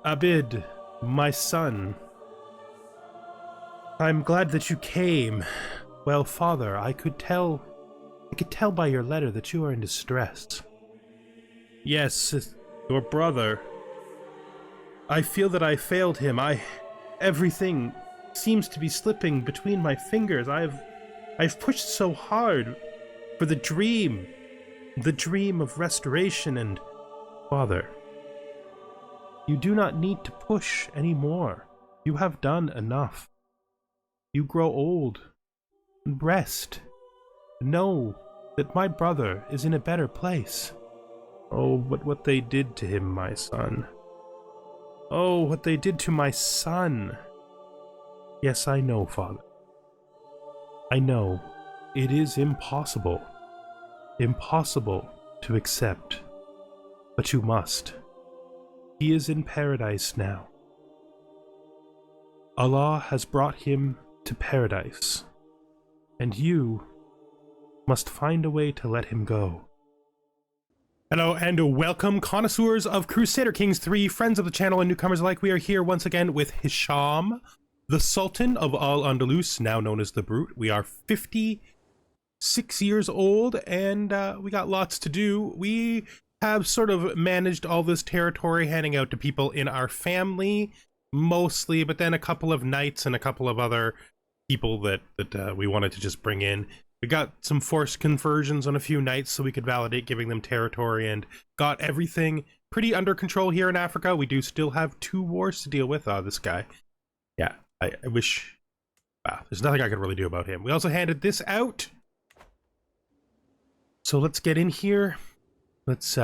Abid, my son. I'm glad that you came. Well, father, I could tell by your letter that you are in distress. Yes, your brother. I feel that I failed him. Everything seems to be slipping between my fingers. I've pushed so hard for the dream of restoration, and father, you do not need to push anymore. You have done enough. You grow old. Rest. Know that my brother is in a better place. Oh, but what they did to him, my son. Oh, what they did to my son. Yes, I know, father. I know. It is impossible. Impossible to accept. But you must. He is in paradise now. Allah has brought him to paradise, and you must find a way to let him go. Hello and welcome, connoisseurs of Crusader Kings 3, friends of the channel and newcomers alike. We are here once again with Hisham, the Sultan of Al-Andalus, now known as the Brute. We are 56 years old, and we got lots to do. We have sort of managed all this territory, handing out to people in our family, mostly, but then a couple of knights and a couple of other people that we wanted to just bring in. We got some forced conversions on a few knights so we could validate giving them territory, and got everything pretty under control here in Africa. We do still have 2 wars to deal with. This guy. Yeah, I wish... Wow, there's nothing I could really do about him. We also handed this out. So let's get in here. Let's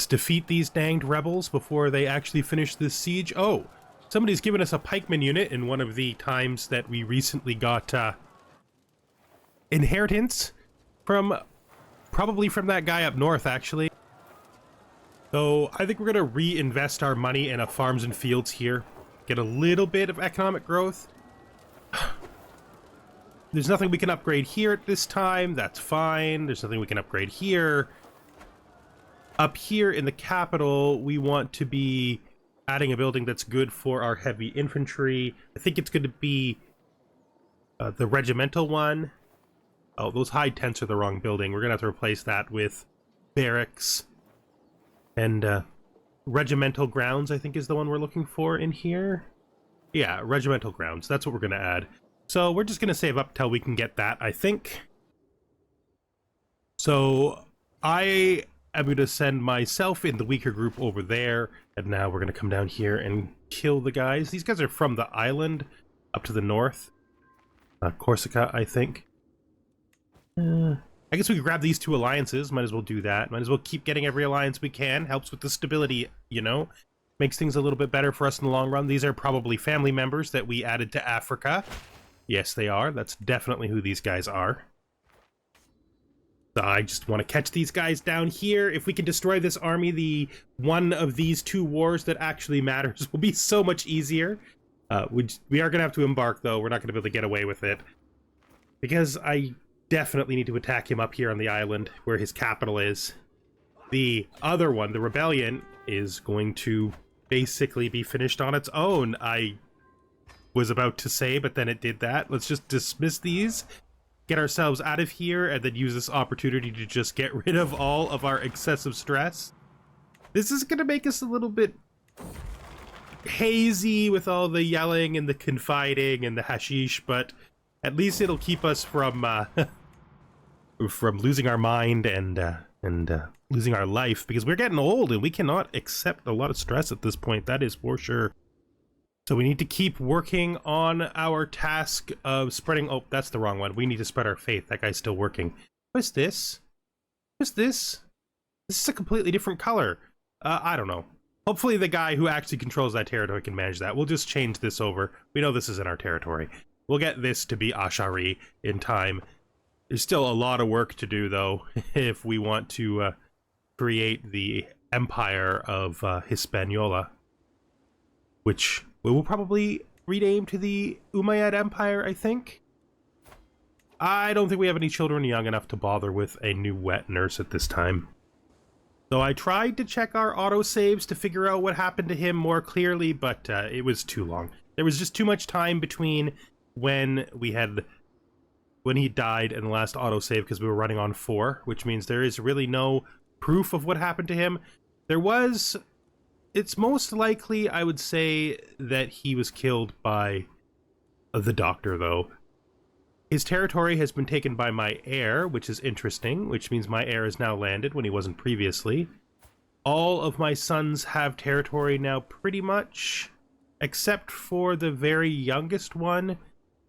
defeat these danged rebels before they actually finish this siege. Oh, somebody's given us a pikeman unit in one of the times that we recently got inheritance from, probably from that guy up north, actually. So I think we're gonna reinvest our money in farms and fields here, get a little bit of economic growth. There's nothing we can upgrade here at this time. That's fine. There's nothing we can upgrade here. Up here in the capital, we want to be adding a building that's good for our heavy infantry. I think it's going to be the regimental one. Oh, those high tents are the wrong building. We're going to have to replace that with barracks. And regimental grounds, I think, is the one we're looking for in here. Yeah, regimental grounds. That's what we're going to add. So we're just going to save up till we can get that, I think. So I'm going to send myself in the weaker group over there, and now we're going to come down here and kill the guys. These guys are from the island up to the north. Corsica, I think. I guess we could grab these 2 alliances. Might as well do that. Might as well keep getting every alliance we can. Helps with the stability, you know? Makes things a little bit better for us in the long run. These are probably family members that we added to Africa. Yes, they are. That's definitely who these guys are. So I just want to catch these guys down here. If we can destroy this army, the one of these 2 wars that actually matters will be so much easier. We are going to have to embark, though. We're not going to be able to get away with it. Because I definitely need to attack him up here on the island, where his capital is. The other one, the rebellion, is going to basically be finished on its own. I was about to say, but then it did that. Let's just dismiss these, get ourselves out of here, and then use this opportunity to just get rid of all of our excessive stress. This is going to make us a little bit hazy with all the yelling and the confiding and the hashish, but at least it'll keep us from losing our mind and losing our life, because we're getting old and we cannot accept a lot of stress at this point. That is for sure. So we need to keep working on our task of spreading... Oh, that's the wrong one. We need to spread our faith. That guy's still working. What's this? What's this? This is a completely different color. I don't know. Hopefully the guy who actually controls that territory can manage that. We'll just change this over. We know this is in our territory. We'll get this to be Ashari in time. There's still a lot of work to do, though, if we want to create the Empire of Hispaniola, which... we will probably rename to the Umayyad Empire, I think. I don't think we have any children young enough to bother with a new wet nurse at this time. So I tried to check our autosaves to figure out what happened to him more clearly, but it was too long. There was just too much time between when he died and the last autosave, because we were running on 4, which means there is really no proof of what happened to him. It's most likely, I would say, that he was killed by the doctor, though. His territory has been taken by my heir, which is interesting, which means my heir has now landed when he wasn't previously. All of my sons have territory now, pretty much, except for the very youngest one.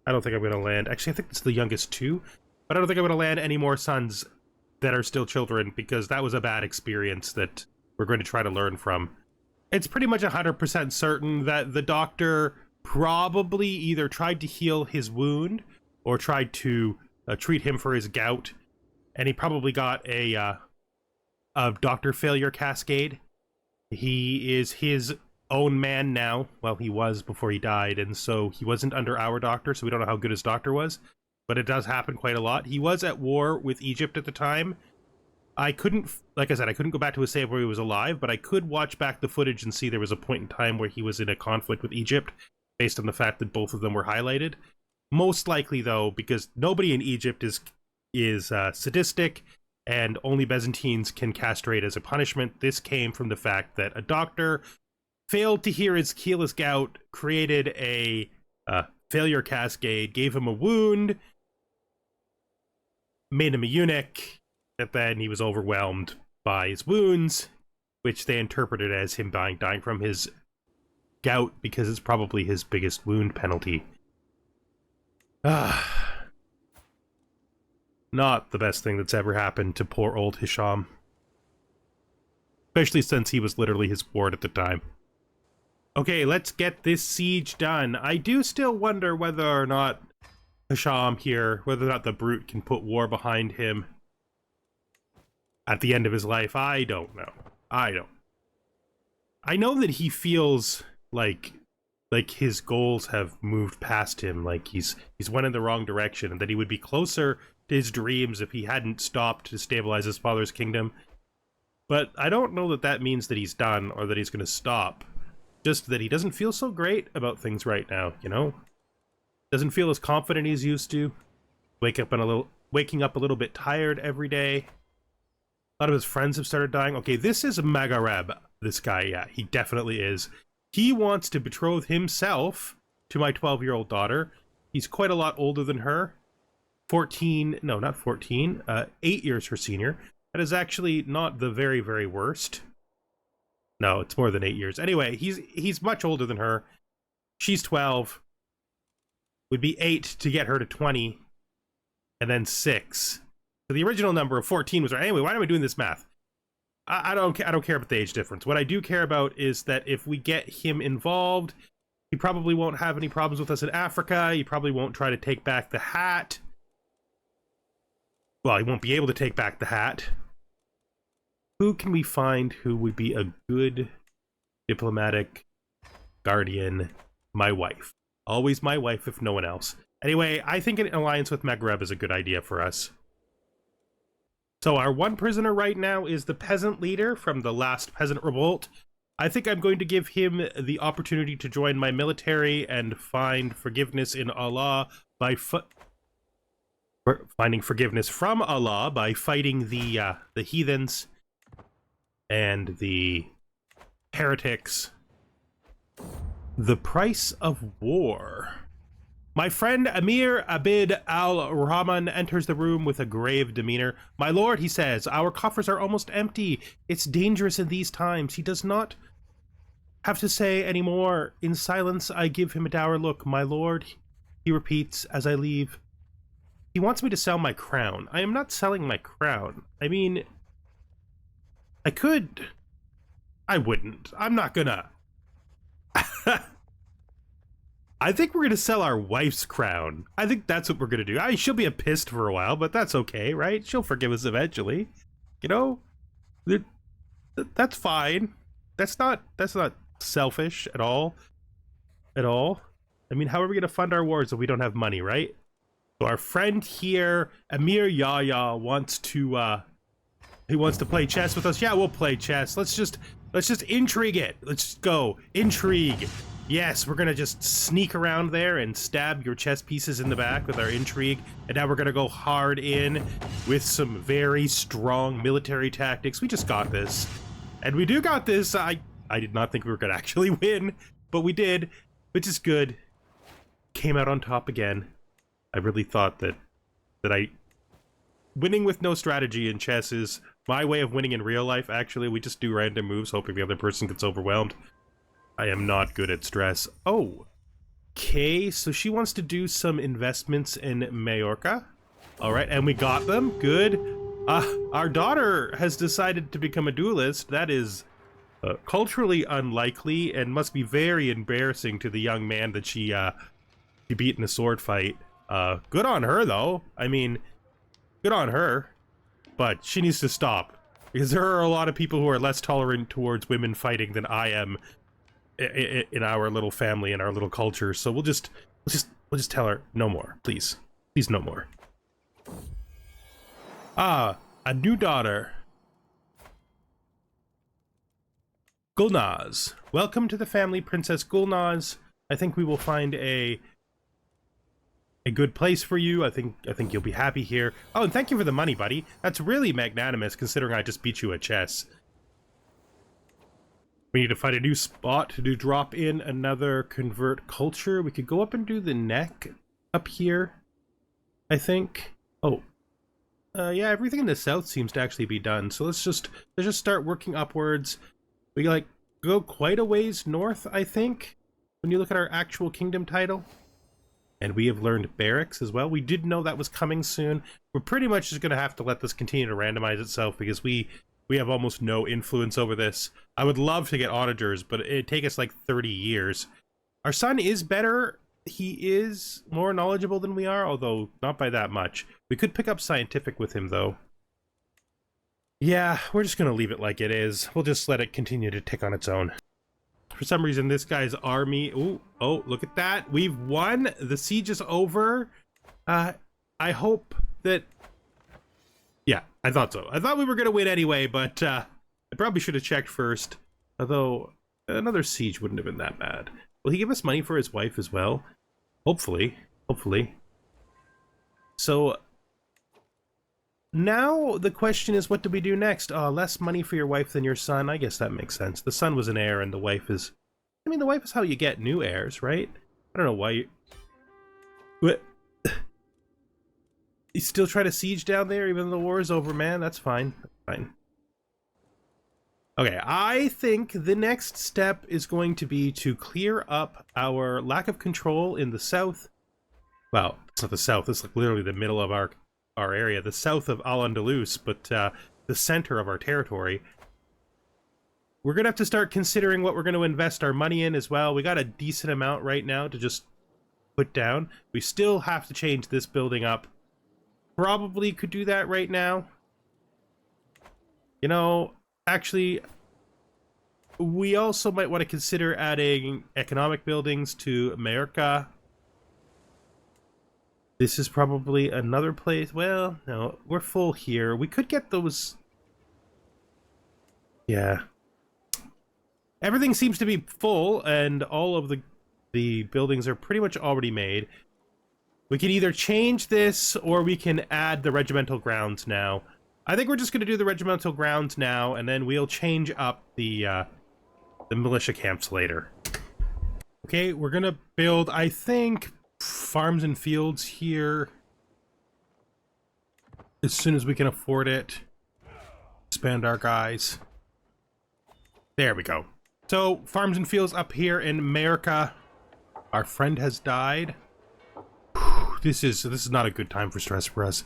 I don't think I'm going to land. Actually, I think it's the youngest 2, but I don't think I'm going to land any more sons that are still children, because that was a bad experience that we're going to try to learn from. It's pretty much 100% certain that the doctor probably either tried to heal his wound or tried to treat him for his gout, and he probably got a doctor failure cascade. He is his own man now. Well, he was before he died, and so he wasn't under our doctor, so we don't know how good his doctor was, but it does happen quite a lot. He was at war with Egypt at the time. I couldn't, like I said, I couldn't go back to a save where he was alive, but I could watch back the footage and see there was a point in time where he was in a conflict with Egypt, based on the fact that both of them were highlighted. Most likely, though, because nobody in Egypt is sadistic, and only Byzantines can castrate as a punishment, this came from the fact that a doctor failed to heal his gout, created a failure cascade, gave him a wound, made him a eunuch, and then he was overwhelmed by his wounds, which they interpreted as him dying from his gout, because it's probably his biggest wound penalty. Not the best thing that's ever happened to poor old Hisham. Especially since he was literally his ward at the time. Okay, let's get this siege done. I do still wonder whether or not Hisham here, whether or not the brute can put war behind him at the end of his life. I don't know. I know that he feels like his goals have moved past him, like he's went in the wrong direction, and that he would be closer to his dreams if he hadn't stopped to stabilize his father's kingdom. But I don't know that that means that he's done or that he's going to stop. Just that he doesn't feel so great about things right now, you know? Doesn't feel as confident as he used to. Waking up a little bit tired every day. A lot of his friends have started dying. Okay, this is Maghreb, this guy, yeah, he definitely is. He wants to betroth himself to my 12-year-old daughter. He's quite a lot older than her. 8 years her senior. That is actually not the very, very worst. No, it's more than 8 years. Anyway, he's much older than her. She's 12. Would be 8 to get her to 20. And then 6. So the original number of 14 was right. Anyway, why am I doing this math? I don't care about the age difference. What I do care about is that if we get him involved, he probably won't have any problems with us in Africa. He probably won't try to take back the hat. Well, he won't be able to take back the hat. Who can we find who would be a good diplomatic guardian? My wife. Always my wife, if no one else. Anyway, I think an alliance with Maghreb is a good idea for us. So our one prisoner right now is the peasant leader from the last peasant revolt. I think I'm going to give him the opportunity to join my military and find forgiveness in Allah by finding forgiveness from Allah by fighting the heathens and the heretics. The price of war. My friend Amir Abid al-Rahman enters the room with a grave demeanor. My lord, he says, our coffers are almost empty. It's dangerous in these times. He does not have to say any more. In silence, I give him a dour look. My lord, he repeats as I leave. He wants me to sell my crown. I am not selling my crown. I mean, I could. I wouldn't. I'm not gonna. I think we're going to sell our wife's crown. I think that's what we're going to do. She'll be pissed for a while, but that's okay, right? She'll forgive us eventually. You know? That's fine. That's not selfish at all. At all. I mean, how are we going to fund our wars if we don't have money, right? So our friend here, Amir Yahya, wants to Who wants to play chess with us? Yeah, we'll play chess. Let's just intrigue it. Let's just go. Intrigue. Yes, we're gonna just sneak around there and stab your chess pieces in the back with our intrigue. And now we're gonna go hard in with some very strong military tactics. We just got this. And we do got this. I did not think we were gonna actually win, but we did, which is good. Came out on top again. I really thought that winning with no strategy in chess is my way of winning in real life. Actually, we just do random moves, hoping the other person gets overwhelmed. I am not good at stress. Oh, okay, so she wants to do some investments in Majorca. All right, and we got them. Good. Our daughter has decided to become a duelist. That is culturally unlikely and must be very embarrassing to the young man that she beat in a sword fight. Good on her, though. I mean, good on her. But she needs to stop, because there are a lot of people who are less tolerant towards women fighting than I am in our little family and our little culture. So we'll just tell her no more, please, no more. Ah, a new daughter. Gulnaz, welcome to the family, Princess Gulnaz. I think we will find a good place for you. I think you'll be happy here. Oh, and thank you for the money, buddy. That's really magnanimous, considering I just beat you at chess. We need to find a new spot to drop in another convert culture. We could go up and do the neck up here, I think. Oh, yeah, everything in the south seems to actually be done. So let's just start working upwards. We like go quite a ways north, I think, when you look at our actual kingdom title. And we have learned barracks as well. We did know that was coming soon. We're pretty much just going to have to let this continue to randomize itself, because we have almost no influence over this. I would love to get auditors, but it'd take us like 30 years. Our son is better. He is more knowledgeable than we are, although not by that much. We could pick up scientific with him, though. Yeah, we're just going to leave it like it is. We'll just let it continue to tick on its own. For some reason, this guy's army... Ooh, oh, look at that. We've won. The siege is over. I hope that... Yeah, I thought so. I thought we were going to win anyway, but I probably should have checked first. Although, another siege wouldn't have been that bad. Will he give us money for his wife as well? Hopefully. Hopefully. So... Now, the question is, what do we do next? Less money for your wife than your son? I guess that makes sense. The son was an heir, and the wife is... I mean, the wife is how you get new heirs, right? I don't know why you... What? You still try to siege down there, even though the war is over, man? That's fine. That's fine. Okay, I think the next step is going to be to clear up our lack of control in the south. Well, it's not the south. It's like literally the middle of our area, the south of Al-Andalus, but the center of our territory. We're gonna have to start considering what we're going to invest our money in as well. We got a decent amount right now to just put down. We still have to change this building up. Probably could do that right now. You know, actually, we also might want to consider adding economic buildings to Majorca. This is probably another place. Well, no, we're full here. We could get those... Yeah. Everything seems to be full, and all of the buildings are pretty much already made. We can either change this, or we can add the regimental grounds now. I think we're just going to do the regimental grounds now, and then we'll change up the militia camps later. Okay, we're going to build, I think... farms and fields here as soon as we can afford it. Expand our guys. There we go. So farms and fields up here in Majorca. Our friend has died. This is not a good time for stress for us.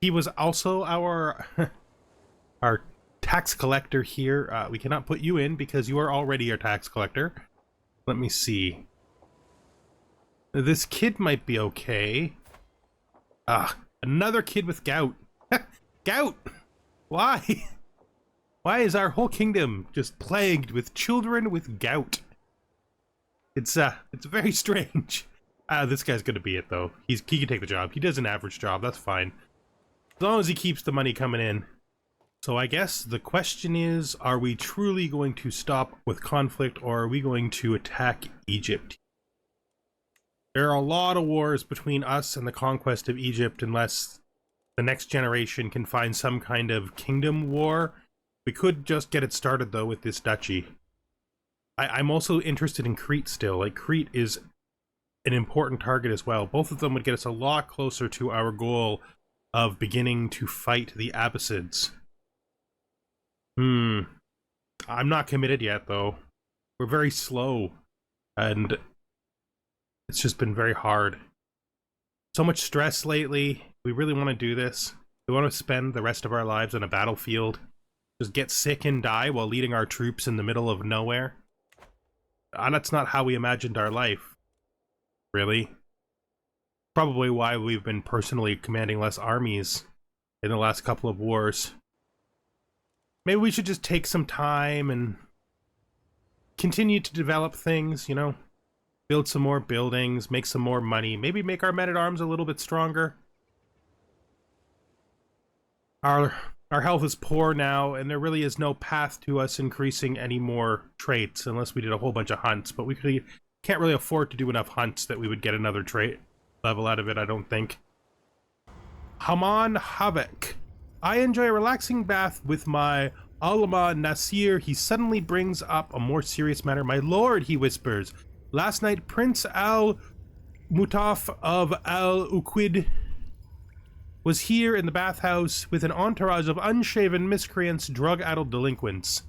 He was also our our tax collector here. We cannot put you in because you are already our tax collector. Let me see. This kid might be okay. Another kid with gout. Gout! Why? Why is our whole kingdom just plagued with children with gout? It's very strange. This guy's gonna be it, though. He can take the job. He does an average job, that's fine. As long as he keeps the money coming in. So I guess the question is, are we truly going to stop with conflict, or are we going to attack Egypt? There are a lot of wars between us and the conquest of Egypt unless the next generation can find some kind of kingdom war. We could just get it started, though, with this duchy. I'm also interested in Crete still. Like, Crete is an important target as well. Both of them would get us a lot closer to our goal of beginning to fight the Abbasids. I'm not committed yet, though. We're very slow, and it's just been very hard. So much stress lately. We really want to do this. We want to spend the rest of our lives on a battlefield. Just get sick and die while leading our troops in the middle of nowhere. That's not how we imagined our life, really. Probably why we've been personally commanding less armies in the last couple of wars. Maybe we should just take some time and continue to develop things, you know? Build some more buildings, make some more money, maybe make our men-at-arms a little bit stronger. Our health is poor now, and there really is no path to us increasing any more traits unless we did a whole bunch of hunts, but we can't really afford to do enough hunts that we would get another trait level out of it, I don't think. Haman Havik. I enjoy a relaxing bath with my Alama Nasir. He suddenly brings up a more serious matter. My lord, he whispers. Last night, Prince Al-Mutaf of Al-Uqid was here in the bathhouse with an entourage of unshaven miscreants, drug-addled delinquents.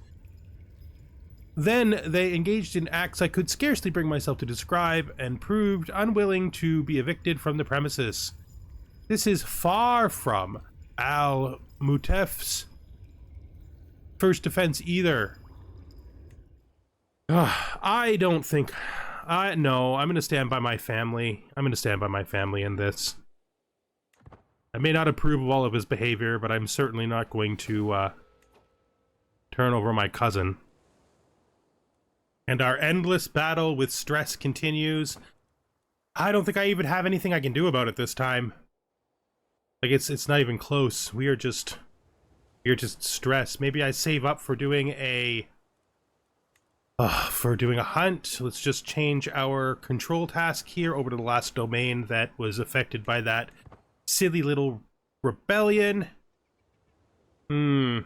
Then they engaged in acts I could scarcely bring myself to describe and proved unwilling to be evicted from the premises. This is far from Al-Mutaf's first offense either. I don't think... no, I'm going to stand by my family. I'm going to stand by my family in this. I may not approve of all of his behavior, but I'm certainly not going to turn over my cousin. And our endless battle with stress continues. I don't think I even have anything I can do about it this time. Like, it's not even close. We're just stressed. Maybe I save up for doing a hunt. Let's just change our control task here over to the last domain that was affected by that silly little rebellion. Do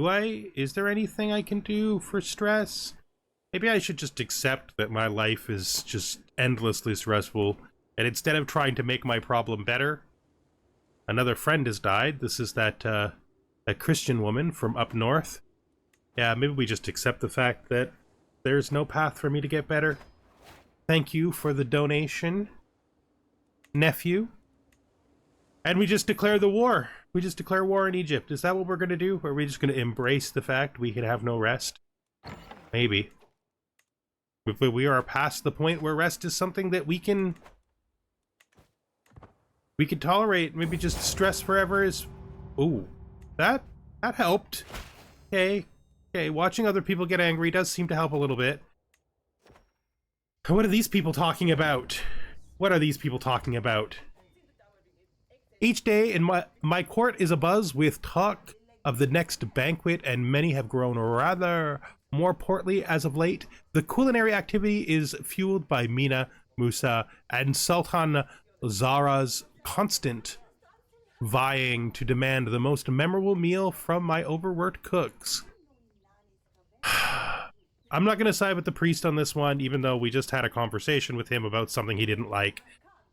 I? Is there anything I can do for stress? Maybe I should just accept that my life is just endlessly stressful, and instead of trying to make my problem better, another friend has died. This is that Christian woman from up north. Yeah, maybe we just accept the fact that there's no path for me to get better. Thank you for the donation, nephew. And we just declare the war. We just declare war in Egypt. Is that what we're going to do? Or are we just going to embrace the fact we can have no rest? Maybe. If we are past the point where rest is something that we can tolerate. Maybe just stress forever is... Ooh, that helped. Okay, watching other people get angry does seem to help a little bit. What are these people talking about? What are these people talking about? Each day in my court is abuzz with talk of the next banquet, and many have grown rather more portly as of late. The culinary activity is fueled by Mina, Musa, and Sultan Zara's constant vying to demand the most memorable meal from my overworked cooks. I'm not going to side with the priest on this one, even though we just had a conversation with him about something he didn't like.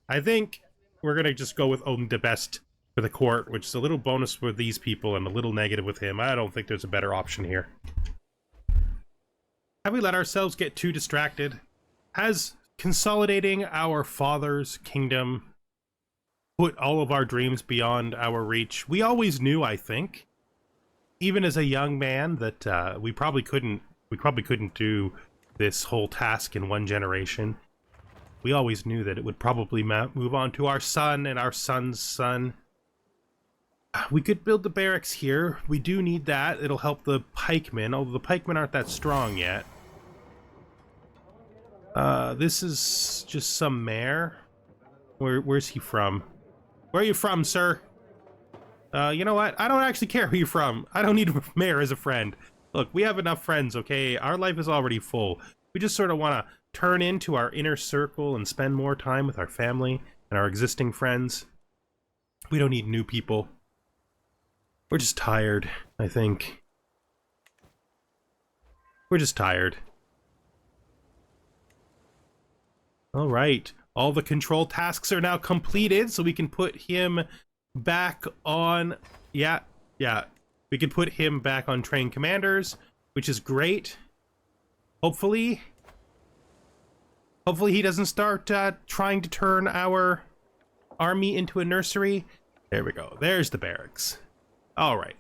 I think we're going to just go with Odin de Best for the court, which is a little bonus for these people and a little negative with him. I don't think there's a better option here. Have we let ourselves get too distracted? Has consolidating our father's kingdom put all of our dreams beyond our reach? We always knew, I think, even as a young man, that we probably couldn't do this whole task in one generation. We always knew that it would probably move on to our son and our son's son. We could build the barracks here. We do need that. It'll help the pikemen, although the pikemen aren't that strong yet. This is just some mayor. Where's he from? Where are you from, sir? You know what? I don't actually care who you're from. I don't need Mayor as a friend. Look, we have enough friends, okay? Our life is already full. We just sort of want to turn into our inner circle and spend more time with our family and our existing friends. We don't need new people. We're just tired, I think. We're just tired. All right. All the control tasks are now completed, so we can put him back on... Yeah. We can put him back on train commanders, which is great. Hopefully he doesn't start trying to turn our army into a nursery. There we go. There's the barracks. All right.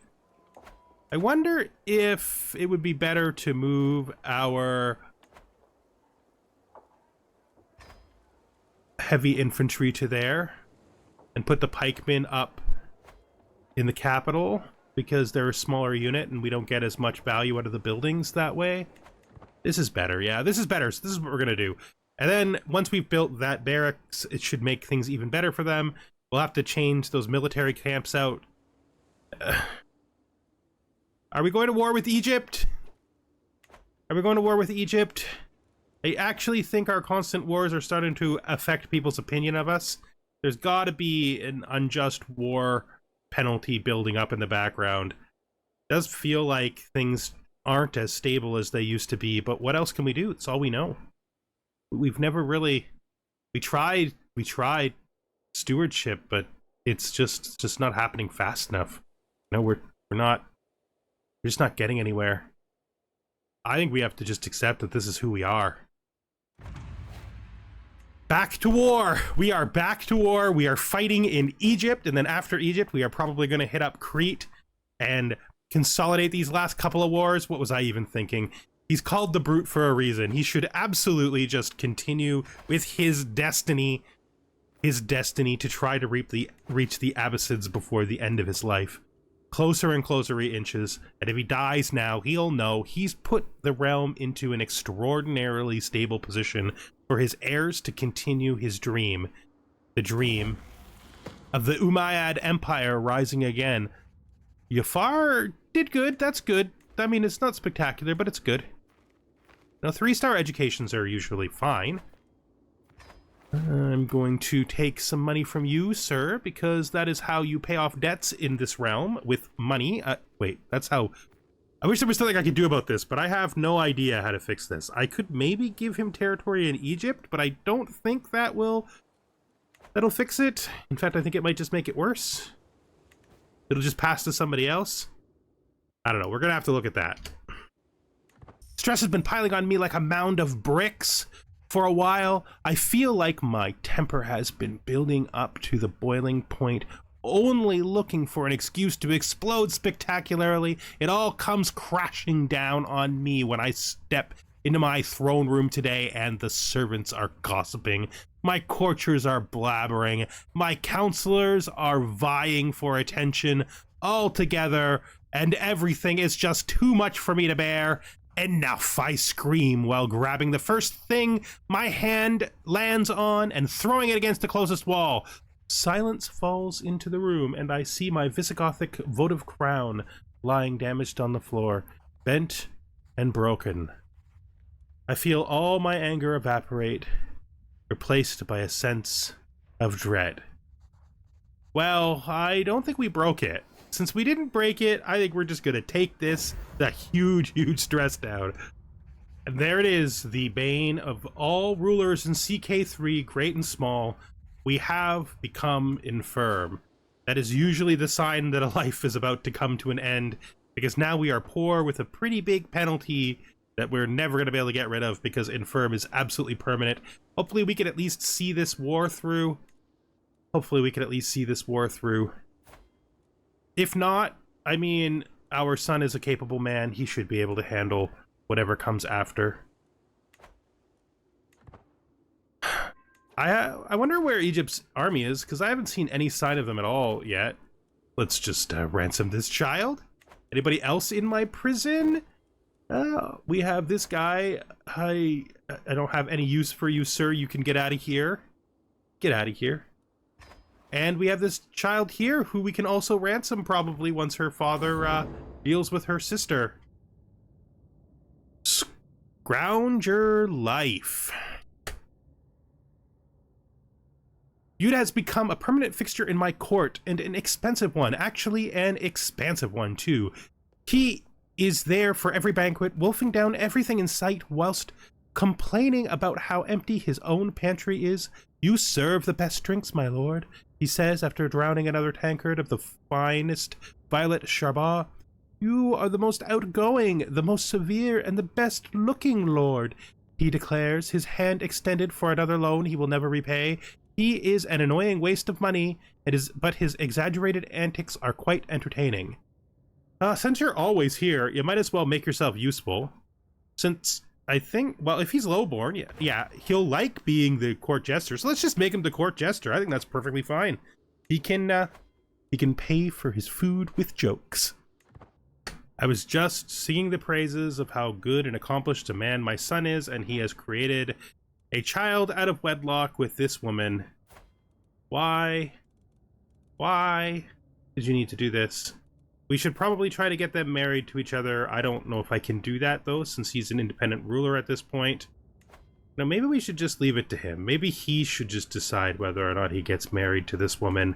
I wonder if it would be better to move our heavy infantry to there and put the pikemen up in the capital, because they're a smaller unit and we don't get as much value out of the buildings that way. This is better. Yeah, this is better. So this is what we're going to do. And then once we've built that barracks, it should make things even better for them. We'll have to change those military camps out. Are we going to war with Egypt? Are we going to war with Egypt? I actually think our constant wars are starting to affect people's opinion of us. There's got to be an unjust war penalty building up in the background. It does feel like things aren't as stable as they used to be, but what else can we do? It's all we know. We've never really... We tried stewardship, but it's just not happening fast enough. No, we're just not getting anywhere. I think we have to just accept that this is who we are. Back to war! We are back to war. We are fighting in Egypt, and then after Egypt, we are probably going to hit up Crete and consolidate these last couple of wars. What was I even thinking? He's called the Brute for a reason. He should absolutely just continue with his destiny to try to reach the Abbasids before the end of his life. Closer and closer he inches, and if he dies now, he'll know he's put the realm into an extraordinarily stable position for his heirs to continue his dream. The dream of the Umayyad Empire rising again. Jafar did good, that's good. I mean, it's not spectacular, but it's good. Now, 3-star educations are usually fine. I'm going to take some money from you, sir, because that is how you pay off debts in this realm, with money. Wait, that's how... I wish there was something I could do about this, but I have no idea how to fix this. I could maybe give him territory in Egypt, but I don't think that'll fix it. In fact, I think it might just make it worse. It'll just pass to somebody else. I don't know. We're gonna have to look at that. Stress has been piling on me like a mound of bricks. For a while, I feel like my temper has been building up to the boiling point, only looking for an excuse to explode spectacularly. It all comes crashing down on me when I step into my throne room today and the servants are gossiping. My courtiers are blabbering. My counselors are vying for attention all together, and everything is just too much for me to bear. Enough, I scream while grabbing the first thing my hand lands on and throwing it against the closest wall. Silence falls into the room, and I see my Visigothic votive crown lying damaged on the floor, bent and broken. I feel all my anger evaporate, replaced by a sense of dread. Well, I don't think we broke it. Since we didn't break it, I think we're just going to take this, the huge stress down. And there it is, the bane of all rulers in CK3, great and small. We have become infirm. That is usually the sign that a life is about to come to an end, because now we are poor with a pretty big penalty that we're never going to be able to get rid of, because infirm is absolutely permanent. Hopefully we can at least see this war through. If not, I mean, our son is a capable man. He should be able to handle whatever comes after. I wonder where Egypt's army is, because I haven't seen any sign of them at all yet. Let's just ransom this child. Anybody else in my prison? We have this guy. I don't have any use for you, sir. You can get out of here. Get out of here. And we have this child here who we can also ransom probably once her father deals with her sister. Scrounge your life. Yud has become a permanent fixture in my court, and an expensive one. Actually, an expansive one, too. He is there for every banquet, wolfing down everything in sight, whilst complaining about how empty his own pantry is. You serve the best drinks, my lord, he says after drowning another tankard of the finest violet charbot. You are the most outgoing, the most severe, and the best-looking lord, he declares, his hand extended for another loan he will never repay. He is an annoying waste of money, but his exaggerated antics are quite entertaining. Since you're always here, you might as well make yourself useful. Since I think, well, if he's lowborn, yeah, he'll like being the court jester. So let's just make him the court jester. I think that's perfectly fine. He can pay for his food with jokes. I was just singing the praises of how good and accomplished a man my son is, and he has created a child out of wedlock with this woman. Why did you need to do this? We should probably try to get them married to each other. I don't know if I can do that, though, since he's an independent ruler at this point. Now, maybe we should just leave it to him. Maybe he should just decide whether or not he gets married to this woman.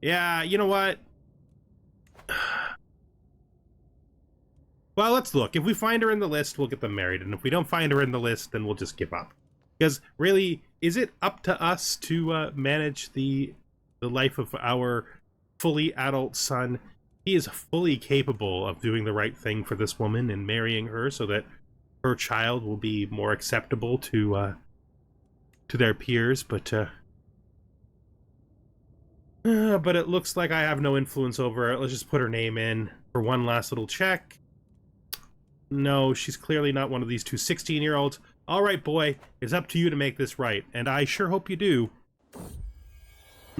Yeah, you know what? Well, let's look. If we find her in the list, we'll get them married. And if we don't find her in the list, then we'll just give up. Because, really, is it up to us to manage the life of our fully adult son? He is fully capable of doing the right thing for this woman and marrying her so that her child will be more acceptable to their peers, but it looks like I have no influence over it. Let's just put her name in for one last little check. No, she's clearly not one of these two 16-year-olds. All right, boy, it's up to you to make this right, and I sure hope you do.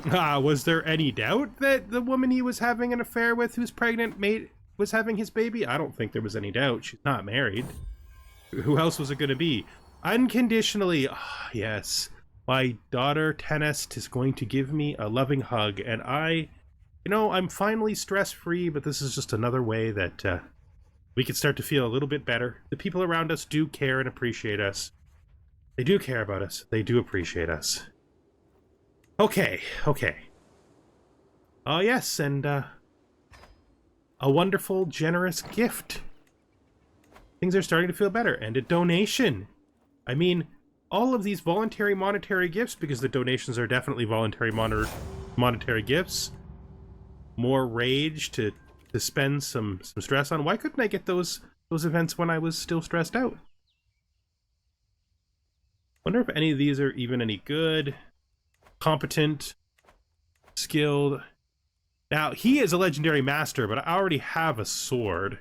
Was there any doubt that the woman he was having an affair with, who's pregnant, was having his baby? I don't think there was any doubt. She's not married. Who else was it going to be? Unconditionally, yes. My daughter, Tenest, is going to give me a loving hug, and I'm finally stress-free, but this is just another way that we can start to feel a little bit better. The people around us do care and appreciate us. They do care about us. They do appreciate us. Okay. Oh, yes, and a wonderful, generous gift. Things are starting to feel better. And a donation. I mean, all of these voluntary monetary gifts, because the donations are definitely voluntary monetary gifts. More rage to spend some stress on. Why couldn't I get those events when I was still stressed out? Wonder if any of these are even any good. Competent, skilled. Now, he is a legendary master, but I already have a sword.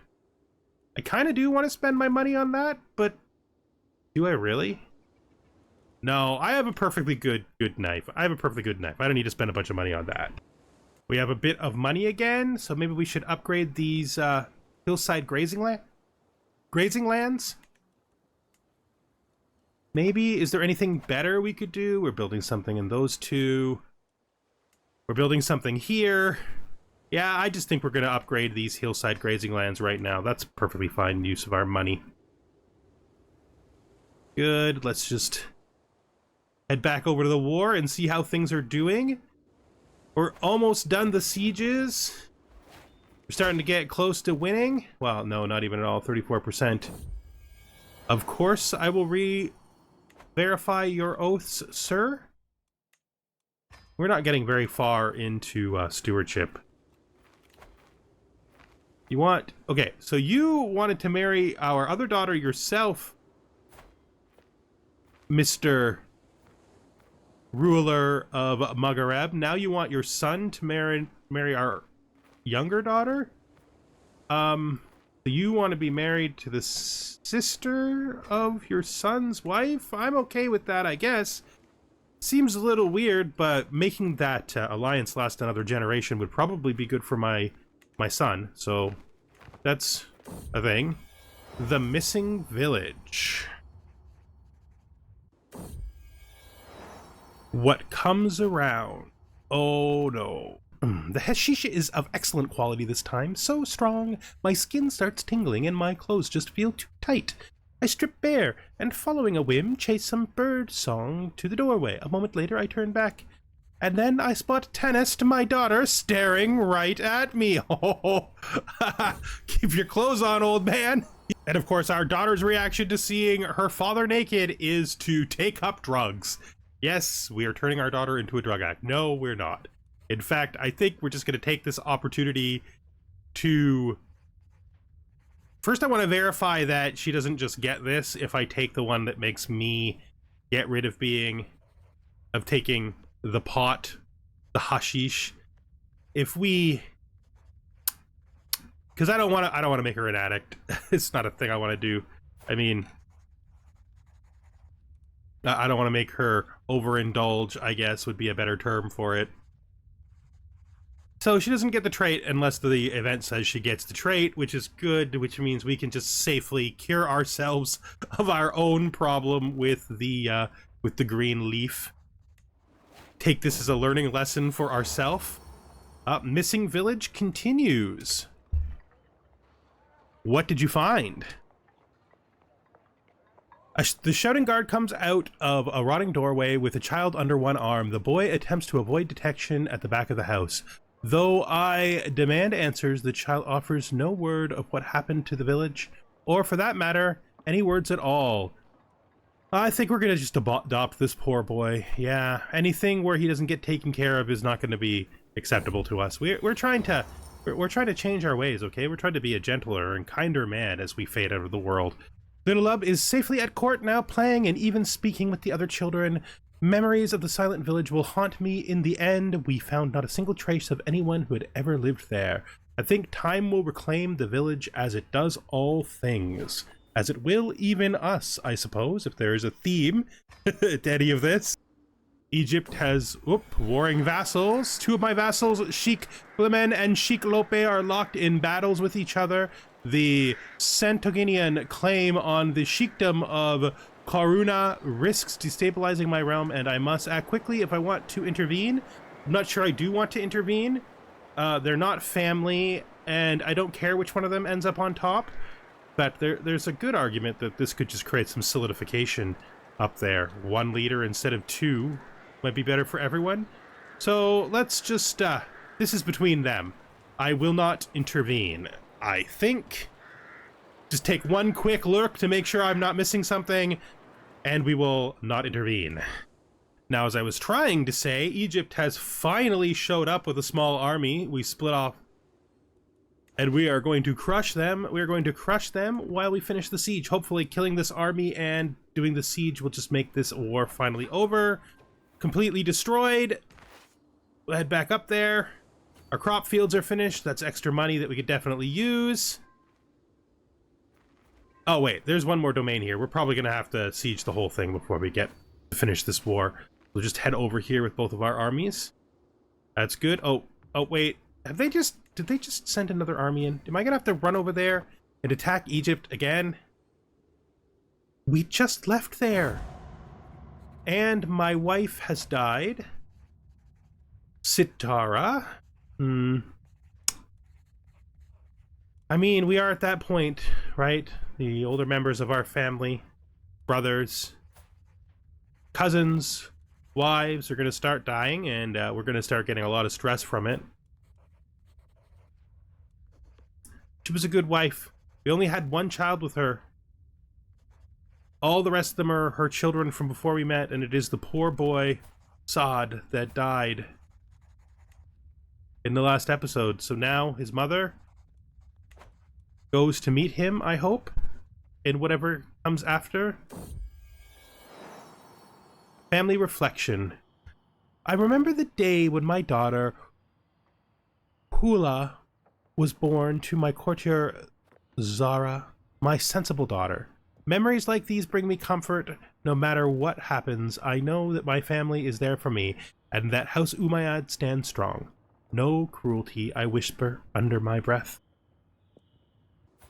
I kind of do want to spend my money on that, but do I really? No, I have a perfectly good knife. I don't need to spend a bunch of money on that. We have a bit of money again, so maybe we should upgrade these hillside grazing lands. Maybe, is there anything better we could do? We're building something in those two. We're building something here. Yeah, I just think we're going to upgrade these hillside grazing lands right now. That's perfectly fine use of our money. Good, let's just head back over to the war and see how things are doing. We're almost done the sieges. We're starting to get close to winning. Well, no, not even at all, 34%. Of course, I will verify your oaths, sir. We're not getting very far into stewardship. Okay, so you wanted to marry our other daughter yourself, Mr. Ruler of Maghreb. Now you want your son to marry our younger daughter? You want to be married to the sister of your son's wife? I'm okay with that, I guess. Seems a little weird, but making that alliance last another generation would probably be good for my son, so that's a thing. The Missing Village. What comes around? Oh no. The hashish is of excellent quality this time, so strong my skin starts tingling and my clothes just feel too tight. I strip bare and, following a whim, chase some bird song to the doorway. A moment later I turn back, and then I spot Tanist, my daughter, staring right at me. Oh, keep your clothes on, old man. And of course, our daughter's reaction to seeing her father naked is to take up drugs. Yes, we are turning our daughter into a drug addict. No, we're not. In fact, I think we're just going to take this opportunity to... First, I want to verify that she doesn't just get this if I take the one that makes me get rid of taking the pot, the hashish. If we... Because I don't want to make her an addict. It's not a thing I want to do. I mean, I don't want to make her overindulge, I guess would be a better term for it. So she doesn't get the trait unless the event says she gets the trait, which is good, which means we can just safely cure ourselves of our own problem with the green leaf. Take this as a learning lesson for ourselves. Missing village continues. What did you find? The shouting guard comes out of a rotting doorway with a child under one arm. The boy attempts to avoid detection at the back of the house. Though I demand answers, the child offers no word of what happened to the village, or for that matter, any words at all. I think we're gonna just adopt this poor boy. Yeah, anything where he doesn't get taken care of is not gonna be acceptable to us. We're trying to change our ways, okay? We're trying to be a gentler and kinder man as we fade out of the world. Little Lub is safely at court now, playing and even speaking with the other children. Memories of the silent village will haunt me in the end. We found not a single trace of anyone who had ever lived there. I think time will reclaim the village as it does all things. As it will even us, I suppose, if there is a theme to any of this. Egypt has, warring vassals. Two of my vassals, Sheik Clement and Sheik Lope, are locked in battles with each other. The Santoginian claim on the sheikdom of Karuna risks destabilizing my realm, and I must act quickly if I want to intervene. I'm not sure I do want to intervene. They're not family, and I don't care which one of them ends up on top. But there's a good argument that this could just create some solidification up there. One leader instead of two might be better for everyone. So let's just, this is between them. I will not intervene. I think. Just take one quick look to make sure I'm not missing something, and we will not intervene. Now, as I was trying to say, Egypt has finally showed up with a small army. We split off, and we are going to crush them. We are going to crush them while we finish the siege. Hopefully killing this army and doing the siege will just make this war finally over. Completely destroyed. We'll head back up there. Our crop fields are finished. That's extra money that we could definitely use. Oh wait, there's one more domain here. We're probably going to have to siege the whole thing before we get to finish this war. We'll just head over here with both of our armies. That's good. Oh wait. Did they just send another army in? Am I going to have to run over there and attack Egypt again? We just left there. And my wife has died. Sitara. I mean, we are at that point, right? The older members of our family, brothers, cousins, wives are going to start dying, and we're going to start getting a lot of stress from it. She was a good wife. We only had one child with her. All the rest of them are her children from before we met, and it is the poor boy, Saad, that died in the last episode. So now his mother goes to meet him, I hope, in whatever comes after. Family reflection. I remember the day when my daughter, Hula, was born to my courtier, Zara, my sensible daughter. Memories like these bring me comfort. No matter what happens, I know that my family is there for me, and that House Umayyad stands strong. No cruelty, I whisper under my breath.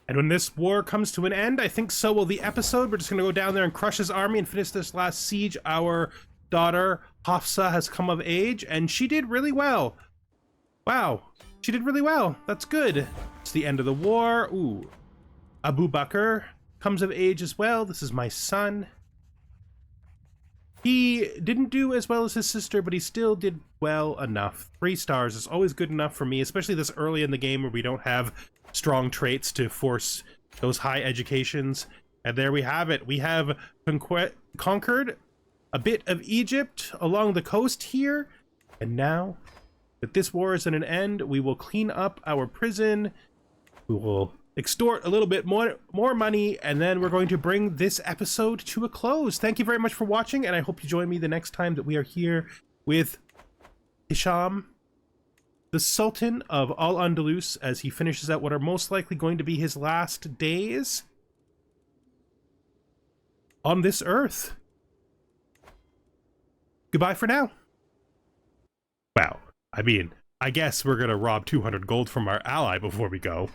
And when this war comes to an end, I think so will the episode. We're just going to go down there and crush his army and finish this last siege. Our daughter, Hafsa has come of age, and she did really well. Wow, she did really well. That's good. It's the end of the war. Ooh. Abu Bakr comes of age as well. This is my son. He didn't do as well as his sister, but he still did well enough. 3 stars is always good enough for me, especially this early in the game where we don't have strong traits to force those high educations. And there we have it. We have conquered a bit of Egypt along the coast here. And now that this war is at an end, we will clean up our prison. We will extort a little bit more money, and then we're going to bring this episode to a close. Thank you very much for watching, and I hope you join me the next time that we are here with Hisham, the Sultan of Al-Andalus, as he finishes out what are most likely going to be his last days on this earth. Goodbye for now. Wow. I mean, I guess we're gonna rob 200 gold from our ally before we go.